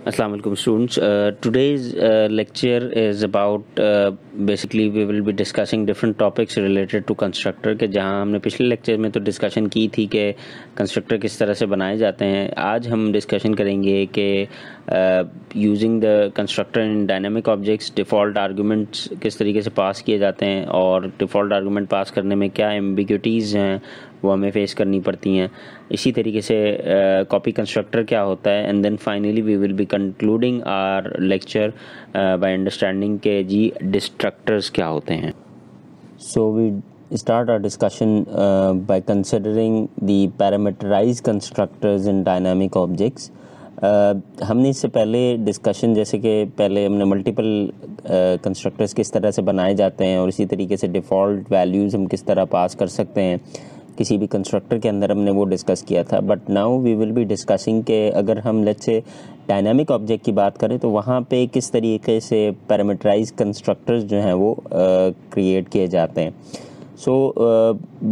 Assalamu alaikum students. Today's lecture is about basically we will be discussing different topics related to constructor के जहाँ हमने पिछले lecture में तो डिस्कशन की थी कि कंस्ट्रक्टर किस तरह से बनाए जाते हैं। आज हम डिस्कशन करेंगे कि using the constructor in dynamic objects default arguments किस तरीके से पास किए जाते हैं और डिफ़ॉल्ट आर्गुमेंट पास करने में क्या एम्बिग्यूटीज़ हैं वो हमें फेस करनी पड़ती हैं। इसी तरीके से कॉपी कंस्ट्रक्टर क्या होता है and then finally we will be concluding our lecture by understanding के जी डिस्ट्रक्टर्स क्या होते हैं। सो वी start our discussion by considering the parameterized constructors in dynamic objects. हमने इससे पहले डिस्कशन जैसे कि पहले हमने मल्टीपल कंस्ट्रक्टर्स किस तरह से बनाए जाते हैं और इसी तरीके से डिफ़ॉल्ट वैल्यूज़ हम किस तरह पास कर सकते हैं किसी भी कंस्ट्रक्टर के अंदर, हमने वो डिस्कस किया था। But now we will be discussing के अगर हम लेट्स से डायनामिक ऑब्जेक्ट की बात करें तो वहाँ पे किस तरीके से पैरामीटराइज कंस्ट्रक्टर्स जो हैं वो क्रिएट किए जाते हैं। So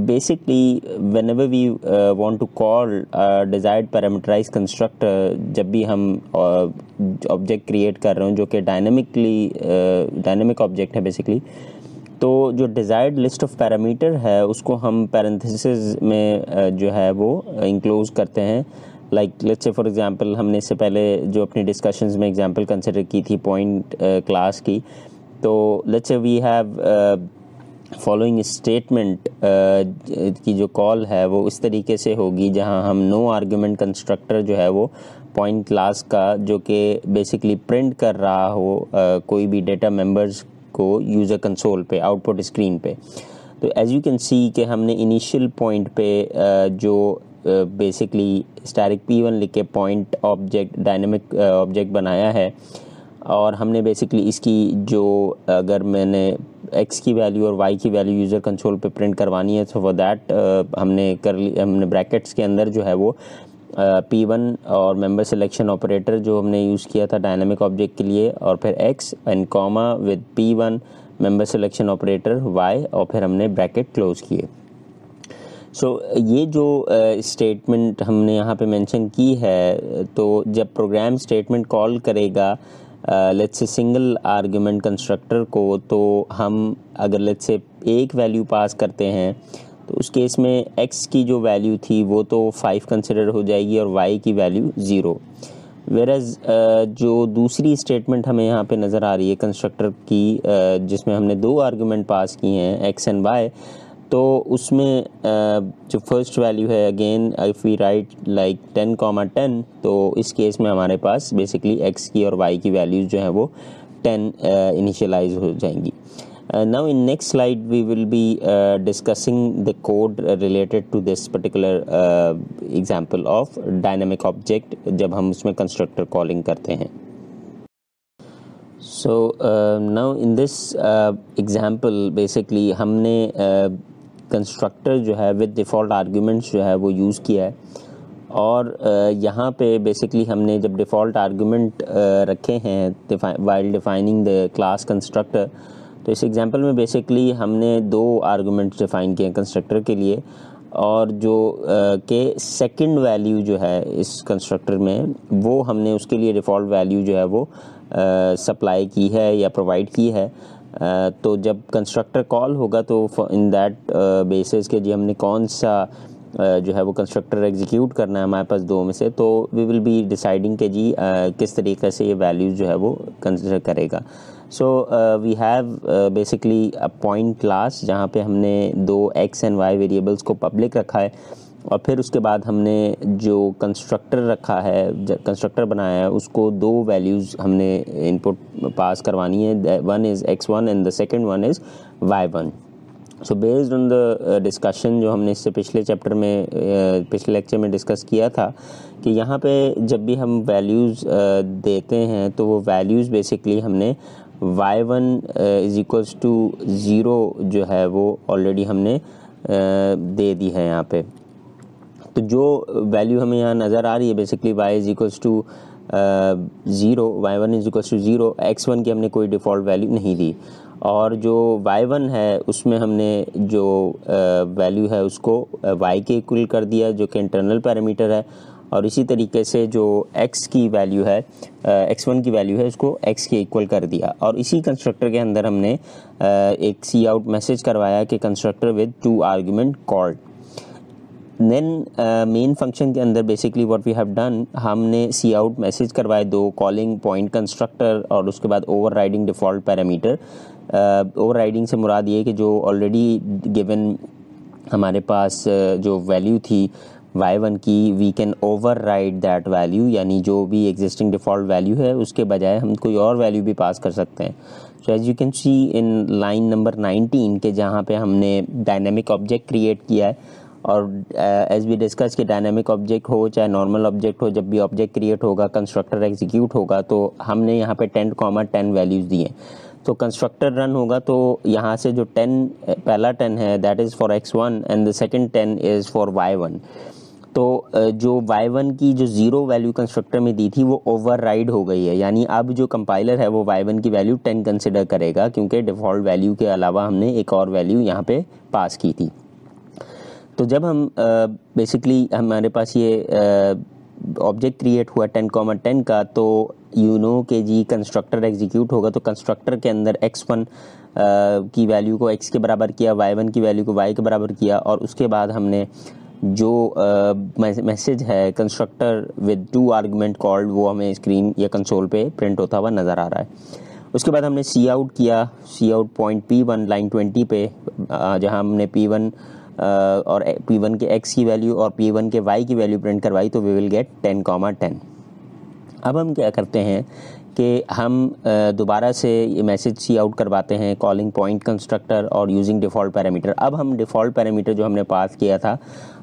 basically whenever we want to call a desired parameterized constructor, जब भी हम ऑब्जेक्ट क्रिएट कर रहे हो जो कि डायनामिक ऑब्जेक्ट है बेसिकली, तो जो डिज़ायर्ड लिस्ट ऑफ पैरामीटर है उसको हम पैरेंथेसिस में जो है वो इंक्लोज करते हैं। Like let's say for example हमने इससे पहले जो अपनी डिस्कशंस में एग्जांपल कंसिडर की थी पॉइंट क्लास की, तो let's say we have following statement की जो कॉल है वो इस तरीके से होगी जहां हम नो आर्गुमेंट कंस्ट्रक्टर जो है वो पॉइंट क्लास का जो कि बेसिकली प्रिंट कर रहा हो कोई भी डेटा मेंबर्स को यूज़र कंसोल पे आउटपुट स्क्रीन पे। तो एज यू कैन सी कि हमने इनिशियल पॉइंट पे जो बेसिकली स्टैटिक P1 लिख के पॉइंट ऑब्जेक्ट डायनामिक ऑब्जेक्ट बनाया है और हमने बेसिकली इसकी जो अगर मैंने x की वैल्यू और y की वैल्यू यूज़र कंसोल पे प्रिंट करवानी है तो फॉर दैट हमने ब्रैकेट्स के अंदर जो है वो P1 और मेंबर सिलेक्शन ऑपरेटर जो हमने यूज़ किया था डायनामिक ऑब्जेक्ट के लिए और फिर x and comma with P1 member selection operator y और फिर हमने ब्रैकेट क्लोज किए। ये जो स्टेटमेंट हमने यहाँ पे मेंशन की है, तो जब प्रोग्राम स्टेटमेंट कॉल करेगा let's say single argument constructor को, तो हम अगर लेट्स से एक वैल्यू पास करते हैं तो उस केस में x की जो वैल्यू थी वो तो 5 कंसिडर हो जाएगी और y की वैल्यू 0। वेरएज जो दूसरी स्टेटमेंट हमें यहाँ पे नज़र आ रही है कंस्ट्रक्टर की जिसमें हमने दो आर्गुमेंट पास किए हैं x एंड y, तो उसमें जो फर्स्ट वैल्यू है again if we write like 10,10, तो इस केस में हमारे पास बेसिकली x की और y की वैल्यूज़ जो है वो 10 इनिशियलाइज हो जाएंगी। Now in next slide we will be discussing the code related to this particular example of dynamic object जब हम उसमें कंस्ट्रक्टर कॉलिंग करते हैं। So now in this example basically हमने कंस्ट्रक्टर जो है विद डिफ़ॉल्ट आर्गुमेंट्स जो है वो यूज़ किया है और यहाँ पे बेसिकली हमने जब डिफ़ॉल्ट आर्गुमेंट रखे हैं while defining the class constructor, तो इस एग्जांपल में बेसिकली हमने दो आर्गुमेंट्स डिफ़ाइन किए हैं कंस्ट्रक्टर के लिए और जो के सेकंड वैल्यू जो है इस कंस्ट्रक्टर में वो हमने उसके लिए डिफ़ॉल्ट वैल्यू जो है वो सप्लाई की है या प्रोवाइड की है। तो जब कंस्ट्रक्टर कॉल होगा तो इन दैट बेसिस के जी हमने कौन सा जो है वो कंस्ट्रक्टर एग्जीक्यूट करना है हमारे पास दो में से, तो वी विल बी डिसाइडिंग के जी किस तरीके से ये वैल्यूज़ जो है वो कंसिडर करेगा। So we have basically a point class जहाँ पे हमने दो x एंड y वेरिएबल्स को पब्लिक रखा है और फिर उसके बाद हमने जो कंस्ट्रक्टर रखा है कंस्ट्रक्टर बनाया है उसको दो वैल्यूज़ हमने इनपुट पास करवानी है, one is x1 and the second one is y1। So based on the discussion जो हमने इससे पिछले चैप्टर में पिछले लेक्चर में डिस्कस किया था कि यहाँ पे जब भी हम वैल्यूज़ देते हैं तो वो वैल्यूज़ बेसिकली हमने y1 इज इक्वल्स टू 0 जो है वो ऑलरेडी हमने दे दी है यहाँ पे। तो जो वैल्यू हमें यहाँ नज़र आ रही है basically y is equals to 0, y1 is equals to 0, x1 की हमने कोई डिफ़ॉल्ट वैल्यू नहीं दी और जो y1 है उसमें हमने जो वैल्यू है उसको y के इक्वल कर दिया जो कि इंटरनल पैरामीटर है और इसी तरीके से जो x की वैल्यू है, x1 की वैल्यू है, उसको x के इक्वल कर दिया। और इसी कंस्ट्रक्टर के अंदर हमने एक सी आउट मैसेज करवाया कि constructor with 2 argument called. Then main function के अंदर basically what we have done, हमने सी आउट मैसेज करवाए 2 कॉलिंग पॉइंट कंस्ट्रक्टर और उसके बाद ओवरराइडिंग डिफ़ॉल्ट पैरामीटर। ओवरराइडिंग से मुराद ये कि जो ऑलरेडी गिवन हमारे पास जो वैल्यू थी y1 की, we can override that value, यानी जो भी एग्जिस्टिंग डिफ़ॉल्ट वैल्यू है उसके बजाय हम कोई और वैल्यू भी पास कर सकते हैं। So as you can see in line number 19 के जहाँ पे हमने डायनेमिक ऑब्जेक्ट क्रिएट किया है, और एज वी डिस्कस कि डायनेमिक ऑब्जेक्ट हो चाहे नॉर्मल ऑब्जेक्ट हो, जब भी ऑब्जेक्ट क्रिएट होगा कंस्ट्रक्टर एग्जीक्यूट होगा, तो हमने यहाँ पे 10, 10 वैल्यूज़ दिए। तो कंस्ट्रक्टर रन होगा तो यहाँ से जो 10 पहला 10 है that is for x1 and the second 10 is for y1। तो जो y1 की जो 0 वैल्यू कंस्ट्रक्टर में दी थी वो ओवरराइड हो गई है, यानी अब जो कंपाइलर है वो y1 की वैल्यू 10 कंसिडर करेगा, क्योंकि डिफ़ॉल्ट वैल्यू के अलावा हमने एक और वैल्यू यहाँ पे पास की थी। तो जब हम बेसिकली हमारे पास ये ऑब्जेक्ट क्रिएट हुआ 10, 10 का, तो यू नो कि जी कंस्ट्रक्टर एग्जीक्यूट होगा, तो कंस्ट्रक्टर के अंदर x1 की वैल्यू को x के बराबर किया, y1 की वैल्यू को y के बराबर किया, और उसके बाद हमने जो मैसेज है कंस्ट्रक्टर विद 2 आर्गुमेंट कॉल्ड, वो हमें स्क्रीन या कंसोल पे प्रिंट होता हुआ नज़र आ रहा है। उसके बाद हमने सी आउट किया, सी आउट पॉइंट P1 लाइन 20 पे, जहां हमने P1 और P1 के x की वैल्यू और P1 के y की वैल्यू प्रिंट करवाई, तो वी विल गेट 10, 10। अब हम क्या करते हैं कि हम दोबारा से ये मैसेज सी आउट करवाते हैं कॉलिंग पॉइंट कंस्ट्रक्टर और यूजिंग डिफ़ॉल्ट पैरामीटर। अब हम डिफ़ॉल्ट पैरामीटर जो हमने पास किया था,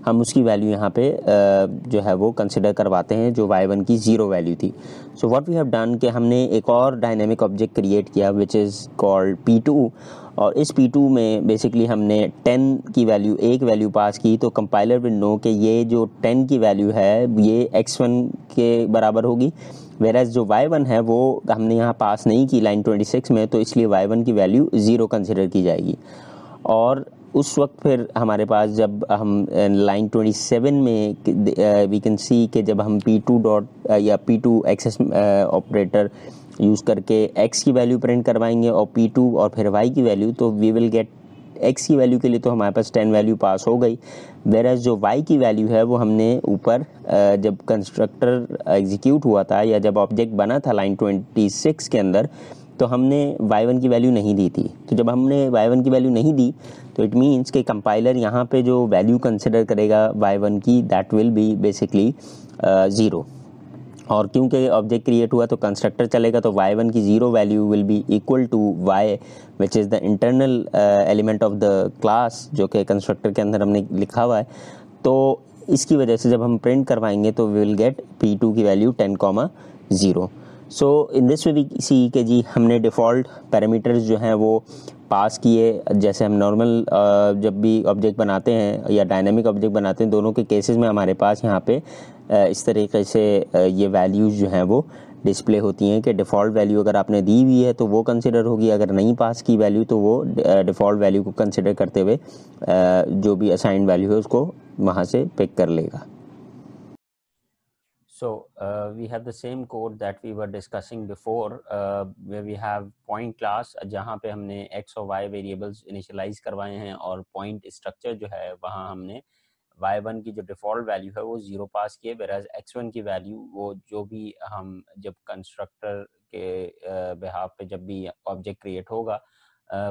हम उसकी वैल्यू यहाँ पे जो है वो कंसिडर करवाते हैं, जो y1 की 0 वैल्यू थी। So what we have done कि हमने एक और डायनेमिक ऑब्जेक्ट क्रिएट किया विच इज़ कॉल्ड P2, और इस P2 में बेसिकली हमने 10 की वैल्यू एक वैल्यू पास की, तो कंपाइलर विल नो कि ये जो 10 की वैल्यू है ये x1 के बराबर होगी, वेराज जो y1 है वो हमने यहाँ पास नहीं की लाइन 26 में, तो इसलिए y1 की वैल्यू 0 कंसिडर की जाएगी। और उस वक्त फिर हमारे पास जब हम लाइन 27 में वी कैन सी कि जब हम P2 डॉट या P2 एक्सेस ऑपरेटर यूज़ करके x की वैल्यू प्रिंट करवाएंगे और P2 और फिर y की वैल्यू, तो वी विल गेट x की वैल्यू के लिए तो हमारे पास 10 वैल्यू पास हो गई, वेराज जो y की वैल्यू है वो हमने ऊपर जब कंस्ट्रक्टर एग्जीक्यूट हुआ था या जब ऑब्जेक्ट बना था लाइन 26 के अंदर, तो हमने y1 की वैल्यू नहीं दी थी। तो जब हमने y1 की वैल्यू नहीं दी, तो इट मीन्स कि कंपाइलर यहाँ पे जो वैल्यू कंसिडर करेगा y1 की, दैट विल बी बेसिकली 0। और क्योंकि ऑब्जेक्ट क्रिएट हुआ तो कंस्ट्रक्टर चलेगा, तो y1 की 0 value will be equal to y which is the internal element of the class, जो कि कंस्ट्रक्टर के अंदर हमने लिखा हुआ है। तो इसकी वजह से जब हम प्रिंट करवाएंगे तो वी विल गेट P2 की value 10, 0। So in this way we see के जी हमने डिफ़ॉल्ट पैरामीटर्स जो हैं वो पास किए, जैसे हम नॉर्मल जब भी ऑब्जेक्ट बनाते हैं या डायनेमिक ऑब्जेक्ट बनाते हैं, दोनों के केसेस में हमारे पास यहाँ पे इस तरीके से ये वैल्यूज़ जो हैं वो डिस्प्ले होती हैं कि डिफ़ॉल्ट वैल्यू अगर आपने दी हुई है तो वो कंसिडर होगी, अगर नहीं पास की वैल्यू तो वो डिफ़ॉल्ट वैल्यू को कंसिडर करते हुए जो भी असाइंड वैल्यू है उसको वहाँ से पिक कर लेगा। So we have the same code that we were discussing before, where we have point class, जहाँ पे हमने x और y वेरिएबल्स इनिशियलाइज करवाए हैं, और पॉइंट स्ट्रक्चर जो है वहाँ हमने y1 की जो डिफ़ॉल्ट वैल्यू है वो 0 पास किए, वेराज x1 की वैल्यू वो जो भी हम जब कंस्ट्रक्टर के बिहाफ पे जब भी ऑब्जेक्ट क्रिएट होगा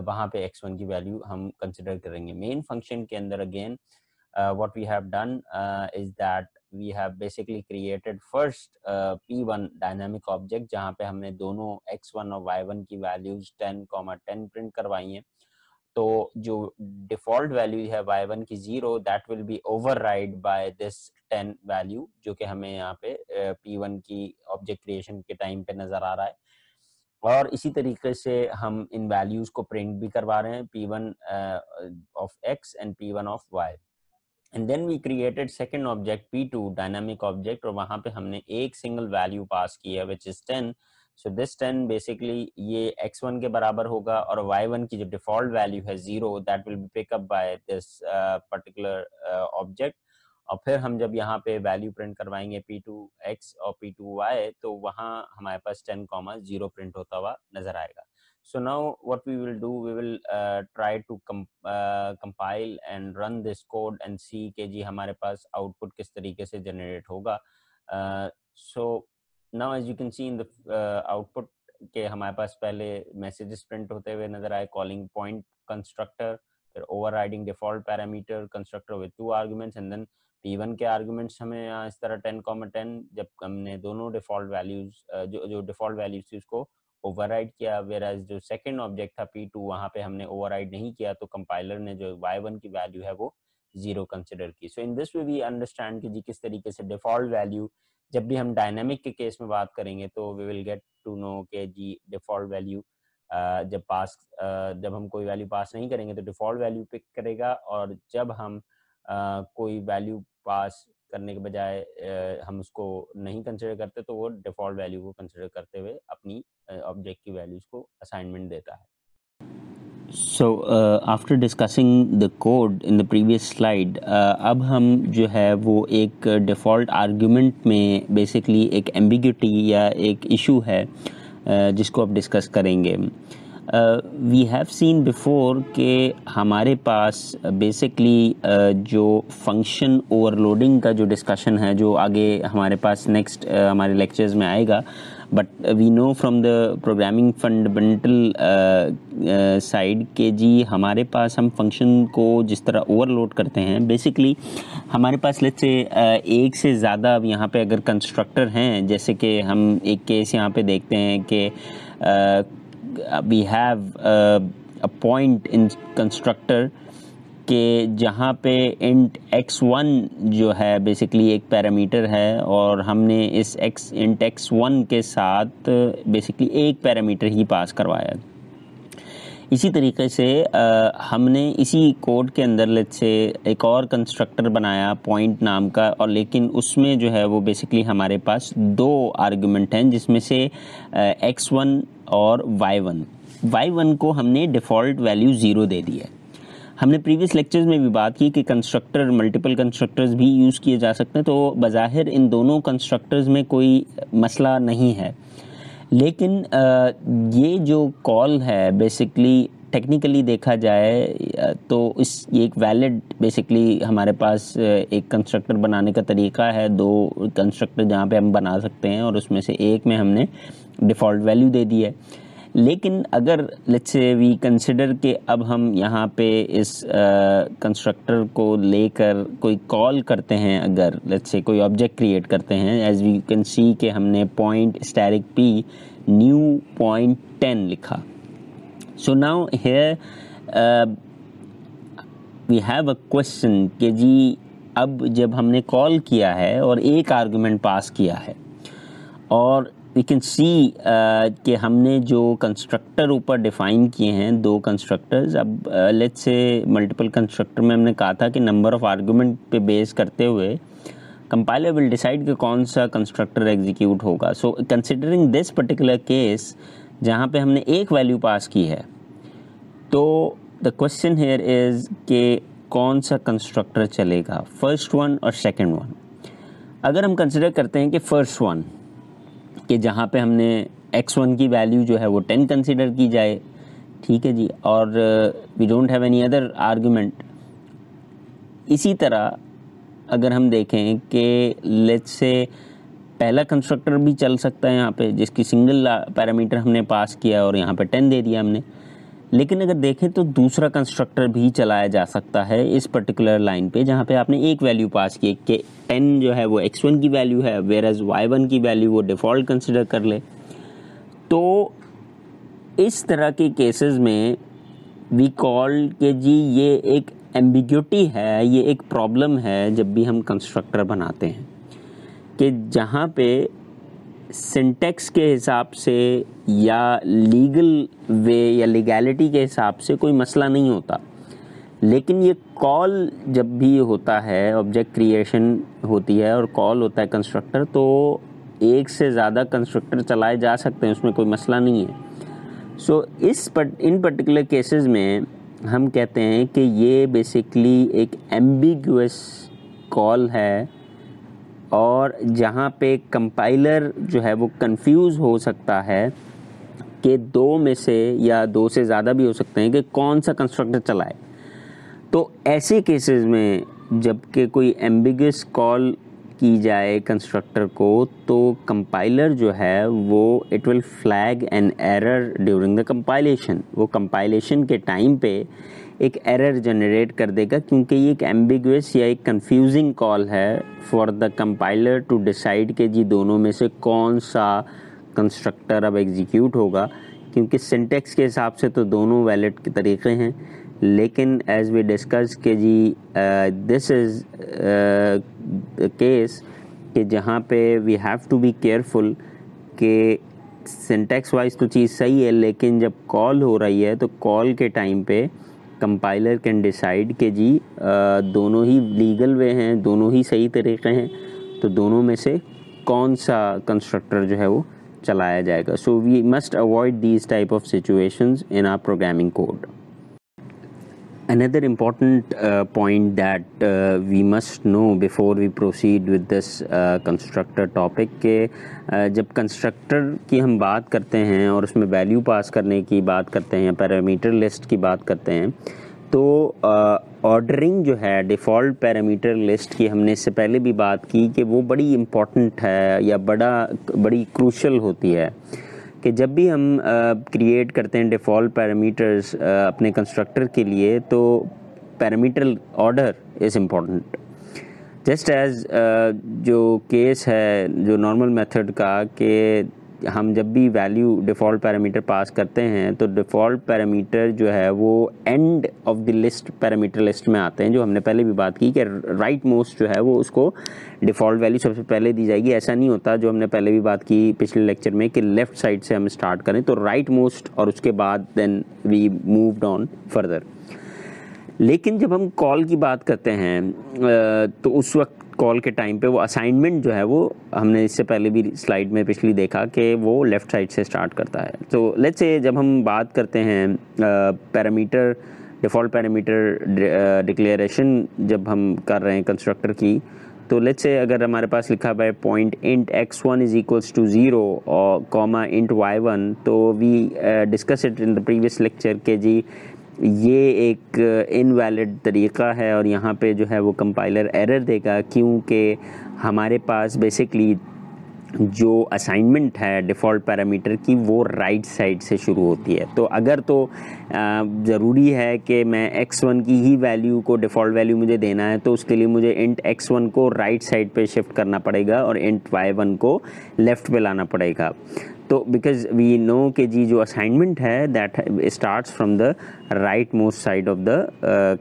वहाँ पे x1 की वैल्यू हम कंसिडर करेंगे। मेन फंक्शन के अंदर again what we have done is that we have basically created first P1 dynamic object, जहाँ पे हमने दोनों x1 और y1 की वैल्यूज 10, 10 प्रिंट करवाई हैं। तो जो डिफ़ॉल्ट वैल्यू है y1 की 0, that will be override by this 10 value, जो कि हमें यहाँ पे P1 की ऑब्जेक्ट क्रिएशन के टाइम पे नज़र आ रहा है। और इसी तरीके से हम इन वैल्यूज़ को प्रिंट भी करवा रहे हैं, P1 of x and P1 of y। And then we created second object P2 dynamic object, और वहाँ पे हमने एक सिंगल वैल्यू पास की है which is 10। So this 10 basically ये x1 के बराबर होगा, और y1 की जो डिफ़ॉल्ट वैल्यू है 0, that will be pick up by this particular object, और फिर हम जब यहाँ पे वैल्यू प्रिंट करवाएंगे P2x और P2y, तो वहाँ हमारे पास 10,0 प्रिंट होता हुआ नजर आएगा. So now what we will do, we will try to compile and run this code and see कि जी हमारे पास आउटपुट किस तरीके से जनरेट होगा. So now as you can see in the output के हमारे पास पहले मैसेजेस प्रिंट होते हुए नजर आए, कॉलिंग पॉइंट कंस्ट्रक्टर, फिर overriding default parameter constructor with 2 arguments, and then P1 के आर्गुमेंट्स हमें यहाँ इस तरह 10,10, जब हमने दोनों डिफॉल्ट वैल्यूज जो डिफॉल्ट वैल्यूज थी उसको ओवरराइड किया. वेराज जो सेकंड ऑब्जेक्ट था P2, वहाँ पे हमने ओवरराइड नहीं किया, तो कंपाइलर ने जो y1 की वैल्यू है वो 0 कंसिडर की. So in this way we understand कि जी किस तरीके से डिफॉल्ट वैल्यू, जब भी हम डायनामिक के केस में बात करेंगे तो we will get to know के जी डिफॉल्ट वैल्यू जब हम कोई वैल्यू पास नहीं करेंगे तो डिफॉल्ट वैल्यू पिक करेगा, और जब हम कोई वैल्यू पास करने के बजाय हम उसको नहीं कंसिडर करते तो वो डिफॉल्ट वैल्यू को कंसिडर करते हुए अपनी ऑब्जेक्ट की वैल्यूज को असाइनमेंट देता है. So after discussing the code in the previous slide, अब हम जो है वो एक default argument में basically एक ambiguity या एक issue है जिसको अब डिस्कस करेंगे. वी हैव सीन बिफोर कि हमारे पास बेसिकली जो फंक्शन ओवरलोडिंग का जो डिस्कशन है, जो आगे हमारे पास नेक्स्ट हमारे लेक्चर्स में आएगा, but we know from the programming fundamental side के जी हमारे पास हम फंक्शन को जिस तरह ओवरलोड करते हैं, बेसिकली हमारे पास लेट्स से एक से ज़्यादा अब यहाँ पे अगर कंस्ट्रक्टर हैं, जैसे कि हम एक केस यहाँ पे देखते हैं कि we have a point in constructor के जहाँ पे int x1 जो है बेसिकली एक पैरामीटर है, और हमने इस int x1 के साथ बेसिकली एक पैरामीटर ही पास करवाया. इसी तरीके से हमने इसी कोड के अंदर लेट्स से एक और कंस्ट्रक्टर बनाया पॉइंट नाम का, और लेकिन उसमें जो है वो बेसिकली हमारे पास 2 आर्गुमेंट हैं, जिसमें से x1 और y1 को हमने डिफ़ॉल्ट वैल्यू 0 दे दी है. हमने प्रीवियस लेक्चर्स में भी बात की कि कंस्ट्रक्टर मल्टीपल कंस्ट्रक्टर्स भी यूज़ किए जा सकते हैं, तो बज़ाहिर इन दोनों कंस्ट्रक्टर्स में कोई मसला नहीं है. लेकिन ये जो कॉल है बेसिकली टेक्निकली देखा जाए तो ये एक वैलिड बेसिकली हमारे पास एक कंस्ट्रक्टर बनाने का तरीका है. 2 कंस्ट्रक्टर जहाँ पे हम बना सकते हैं, और उसमें से एक में हमने डिफ़ॉल्ट वैल्यू दे दी है. लेकिन अगर लेट्स से वी कंसिडर कि अब हम यहाँ पे इस कंस्ट्रक्टर को लेकर कोई कॉल करते हैं, अगर लेट्स से कोई ऑब्जेक्ट क्रिएट करते हैं, एज वी कैन सी कि हमने point static p new point 10 लिखा. So now here we have a question कि जी अब जब हमने कॉल किया है और एक आर्गुमेंट पास किया है, और वी कैन सी कि हमने जो कंस्ट्रक्टर ऊपर डिफ़ाइन किए हैं 2 कंस्ट्रक्टर्स. अब लेट्स से मल्टीपल कंस्ट्रक्टर में हमने कहा था कि नंबर ऑफ आर्गुमेंट पे बेस करते हुए कंपाइलर विल डिसाइड कि कौन सा कंस्ट्रक्टर एग्जीक्यूट होगा. So considering this particular case जहाँ पे हमने एक वैल्यू पास की है, तो द क्वेश्चन हेयर इज़ कि कौन सा कंस्ट्रक्टर चलेगा, फर्स्ट वन और सेकेंड वन. अगर हम कंसिडर करते हैं कि फर्स्ट वन कि जहाँ पे हमने x1 की वैल्यू जो है वो 10 कंसीडर की जाए, ठीक है जी, और we don't have any other argument. इसी तरह अगर हम देखें कि लेट्स से पहला कंस्ट्रक्टर भी चल सकता है यहाँ पे, जिसकी सिंगल पैरामीटर हमने पास किया और यहाँ पे 10 दे दिया हमने. लेकिन अगर देखें तो दूसरा कंस्ट्रक्टर भी चलाया जा सकता है इस पर्टिकुलर लाइन पे, जहाँ पे आपने एक वैल्यू पास की कि 10 जो है वो x1 की वैल्यू है, वेयरएज y1 की वैल्यू वो डिफ़ॉल्ट कंसिडर कर ले. तो इस तरह के केसेस में वी कॉल के जी ये एक एम्बिग्यूटी है, ये एक प्रॉब्लम है जब भी हम कंस्ट्रक्टर बनाते हैं, कि जहाँ पे सिंटेक्स के हिसाब से या लीगल वे या लीगैलिटी के हिसाब से कोई मसला नहीं होता. लेकिन ये कॉल जब भी होता है, ऑब्जेक्ट क्रिएशन होती है और कॉल होता है कंस्ट्रक्टर, तो एक से ज़्यादा कंस्ट्रक्टर चलाए जा सकते हैं, उसमें कोई मसला नहीं है. सो इन पर्टिकुलर केसेस में हम कहते हैं कि ये बेसिकली एक एम्बिगुअस कॉल है और जहाँ पे कंपाइलर जो है वो कंफ्यूज हो सकता है कि दो में से या दो से ज़्यादा भी हो सकते हैं कि कौन सा कंस्ट्रक्टर चलाए। तो ऐसे केसेस में जबकि कोई एम्बिगस कॉल की जाए कंस्ट्रक्टर को, तो कंपाइलर जो है वो it will flag an error during the compilation. वो कंपाइलेशन के टाइम पे एक एरर जनरेट कर देगा, क्योंकि ये एक एम्बिगुअस या एक कंफ्यूजिंग कॉल है for the compiler to decide कि जी दोनों में से कौन सा कंस्ट्रक्टर अब एग्जीक्यूट होगा। क्योंकि सिंटेक्स के हिसाब से तो दोनों वैलिड के तरीके हैं, लेकिन एज वी डिस्कस के जी दिस इज़ केस कि जहाँ पे we have to be careful कि सिंटेक्स वाइज तो चीज़ सही है, लेकिन जब कॉल हो रही है तो कॉल के टाइम पे कंपाइलर कैन डिसाइड कि जी दोनों ही लीगल वे हैं, दोनों ही सही तरीके हैं, तो दोनों में से कौन सा कंस्ट्रक्टर जो है वो चलाया जाएगा। So we must avoid these type of situations in our programming code. Another important point that we must know before we proceed with this constructor topic के जब constructor की हम बात करते हैं और उसमें value पास करने की बात करते हैं या पैरामीटर लिस्ट की बात करते हैं, तो ऑर्डरिंग जो है डिफ़ॉल्ट पैरामीटर लिस्ट की हमने इससे पहले भी बात की कि वो बड़ी इम्पॉर्टेंट है या बड़ी क्रूशल होती है कि जब भी हम क्रिएट करते हैं डिफ़ॉल्ट पैरामीटर्स अपने कंस्ट्रक्टर के लिए, तो parameter order is important. Just as जो केस है जो नॉर्मल मेथड का कि हम जब भी वैल्यू डिफ़ॉल्ट पैरामीटर पास करते हैं तो डिफ़ॉल्ट पैरामीटर जो है वो end of the list parameter list में आते हैं, जो हमने पहले भी बात की कि राइट मोस्ट जो है वो उसको डिफ़ॉल्ट वैल्यू सबसे पहले दी जाएगी। ऐसा नहीं होता, जो हमने पहले भी बात की पिछले लेक्चर में, कि लेफ़्ट साइड से हम स्टार्ट करें तो राइट मोस्ट और उसके बाद then we moved on further. लेकिन जब हम कॉल की बात करते हैं तो उस वक्त कॉल के टाइम पे वो असाइनमेंट जो है वो हमने इससे पहले भी स्लाइड में पिछली देखा कि वो लेफ़्ट साइड से स्टार्ट करता है। तो लेट्स से जब हम बात करते हैं पैरामीटर डिफ़ॉल्ट पैरामीटर डिक्लेरेशन जब हम कर रहे हैं कंस्ट्रक्टर की, तो लेट्स से अगर हमारे पास लिखा हुआ है point int x1 is equals to 0 और कॉमा इंट y1, तो we discuss it in the previous lecture के जी ये एक इनवैलिड तरीक़ा है और यहाँ पे जो है वो कंपाइलर एरर देगा, क्योंकि हमारे पास बेसिकली जो असाइनमेंट है डिफ़ॉल्ट पैरामीटर की वो राइट साइड से शुरू होती है। तो अगर तो ज़रूरी है कि मैं x1 की ही वैल्यू को डिफ़ॉल्ट वैल्यू मुझे देना है, तो उसके लिए मुझे इंट x1 को राइट साइड पे शिफ्ट करना पड़ेगा और इंट y1 को लेफ़्ट पे लाना पड़ेगा। तो बिकॉज वी नो कि जी जो असाइनमेंट है that starts from the right most side of the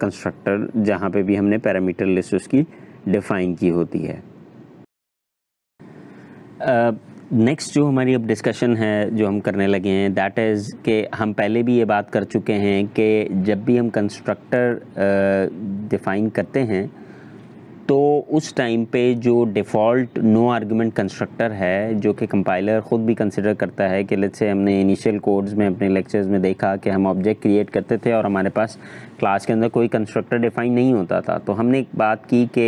constructor, जहाँ पे भी हमने पैरामीटर लिस्ट उसकी डिफ़ाइन की होती है। नेक्स्ट जो हमारी अब डिस्कशन है जो हम करने लगे हैं दैट इज़ कि हम पहले भी ये बात कर चुके हैं कि जब भी हम कंस्ट्रक्टर डिफ़ाइन करते हैं तो उस टाइम पे जो डिफ़ॉल्ट नो आर्गुमेंट कंस्ट्रक्टर है, जो कि कंपाइलर ख़ुद भी कंसिडर करता है कि लेट्स से हमने इनिशियल कोड्स में अपने लेक्चर्स में देखा कि हम ऑब्जेक्ट क्रिएट करते थे और हमारे पास क्लास के अंदर कोई कंस्ट्रक्टर डिफ़ाइन नहीं होता था, तो हमने एक बात की कि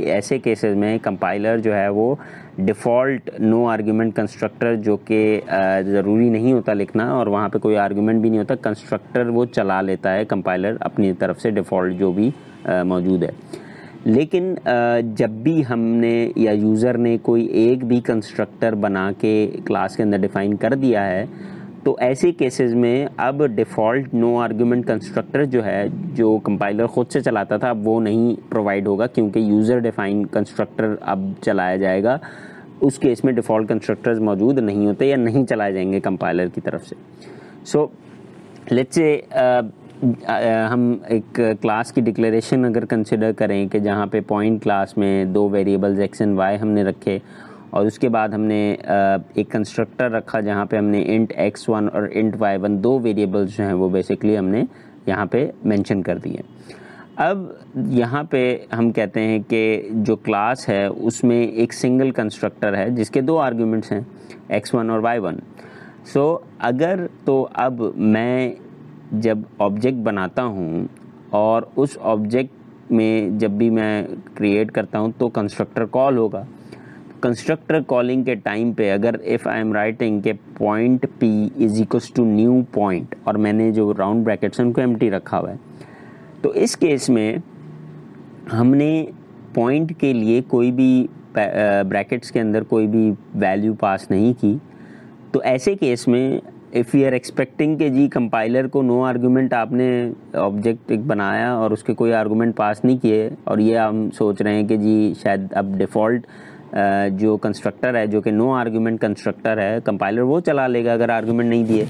ऐसे केसेस में कंपाइलर जो है वो डिफ़ॉल्ट नो आर्गुमेंट कंस्ट्रक्टर, जो कि ज़रूरी नहीं होता लिखना और वहाँ पे कोई आर्गुमेंट भी नहीं होता, कंस्ट्रक्टर वो चला लेता है कंपाइलर अपनी तरफ से डिफ़ॉल्ट जो भी मौजूद है। लेकिन जब भी हमने या यूज़र ने कोई एक भी कंस्ट्रक्टर बना के क्लास के अंदर डिफ़ाइन कर दिया है, तो ऐसे केसेस में अब डिफ़ॉल्ट नो आर्गुमेंट कंस्ट्रक्टर जो है जो कंपाइलर ख़ुद से चलाता था, अब वो नहीं प्रोवाइड होगा, क्योंकि यूज़र डिफ़ाइन कंस्ट्रक्टर अब चलाया जाएगा। उस केस में डिफ़ॉल्ट कंस्ट्रक्टर्स मौजूद नहीं होते या नहीं चलाए जाएंगे कंपाइलर की तरफ से। सो लेट्स से हम एक क्लास की डिक्लेरेशन अगर कंसिडर करें कि जहाँ पे पॉइंट क्लास में दो वेरिएबल्स x एंड y हमने रखे और उसके बाद हमने एक कंस्ट्रक्टर रखा जहाँ पे हमने इंट x1 और इंट y1 दो वेरिएबल्स जो हैं वो बेसिकली हमने यहाँ पे मेंशन कर दिए। अब यहाँ पे हम कहते हैं कि जो क्लास है उसमें एक सिंगल कंस्ट्रक्टर है जिसके दो आर्ग्यूमेंट्स हैं x1 और y1। सो अगर तो अब मैं जब ऑब्जेक्ट बनाता हूँ और उस ऑब्जेक्ट में जब भी मैं क्रिएट करता हूँ तो कंस्ट्रक्टर कॉल होगा। कंस्ट्रक्टर कॉलिंग के टाइम पे अगर इफ़ आई एम राइटिंग के point p is equals to new point और मैंने जो राउंड ब्रैकेट्स उनको एम्प्टी रखा हुआ है, तो इस केस में हमने पॉइंट के लिए कोई भी ब्रैकेट्स के अंदर कोई भी वैल्यू पास नहीं की। तो ऐसे केस में इफ़ यू आर एक्सपेक्टिंग कि जी कंपाइलर को नो आर्गुमेंट, आपने ऑब्जेक्ट एक बनाया और उसके कोई आर्गुमेंट पास नहीं किए और ये हम सोच रहे हैं कि जी शायद अब डिफ़ॉल्ट जो कंस्ट्रक्टर है जो कि नो आर्गुमेंट कंस्ट्रक्टर है, कंपाइलर वो चला लेगा अगर आर्गुमेंट नहीं दिए,